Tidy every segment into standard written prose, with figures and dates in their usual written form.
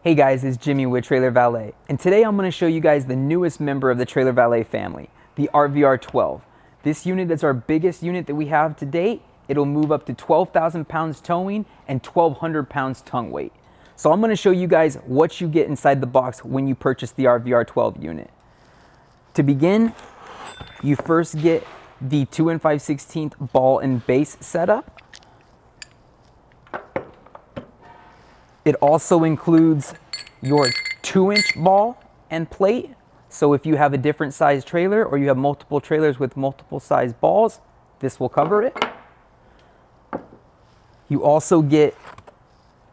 Hey guys, it's Jimmy with Trailer Valet, and today I'm going to show you guys the newest member of the Trailer Valet family, the RVR 12. This unit is our biggest unit that we have to date. It'll move up to 12,000 pounds towing and 1,200 pounds tongue weight. So I'm going to show you guys what you get inside the box when you purchase the RVR 12 unit. To begin, you first get the 2 5/16 ball and base setup. It also includes your 2-inch ball and plate. So if you have a different size trailer or you have multiple trailers with multiple size balls, this will cover it. You also get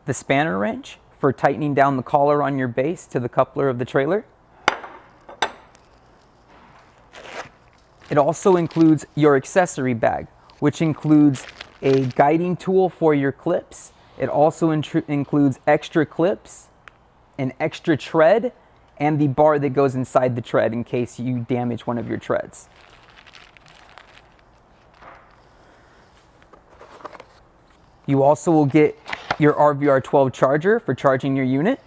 the spanner wrench for tightening down the collar on your base to the coupler of the trailer. It also includes your accessory bag, which includes a guiding tool for your clips. It also includes extra clips, an extra tread, and the bar that goes inside the tread in case you damage one of your treads. You also will get your RVR 12 charger for charging your unit.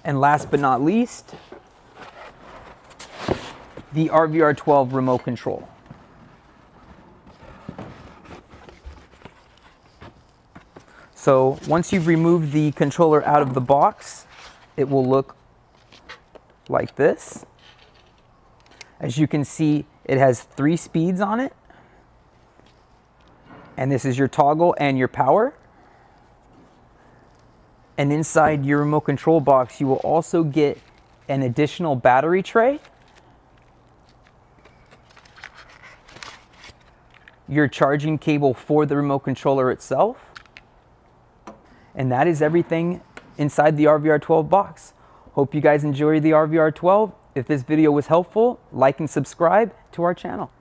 And last but not least, the RVR 12 remote control. So once you've removed the controller out of the box, it will look like this. As you can see, it has 3 speeds on it. And this is your toggle and your power. And inside your remote control box, you will also get an additional battery tray, your charging cable for the remote controller itself. And that is everything inside the RVR 12 box. Hope you guys enjoy the RVR 12. If this video was helpful, like and subscribe to our channel.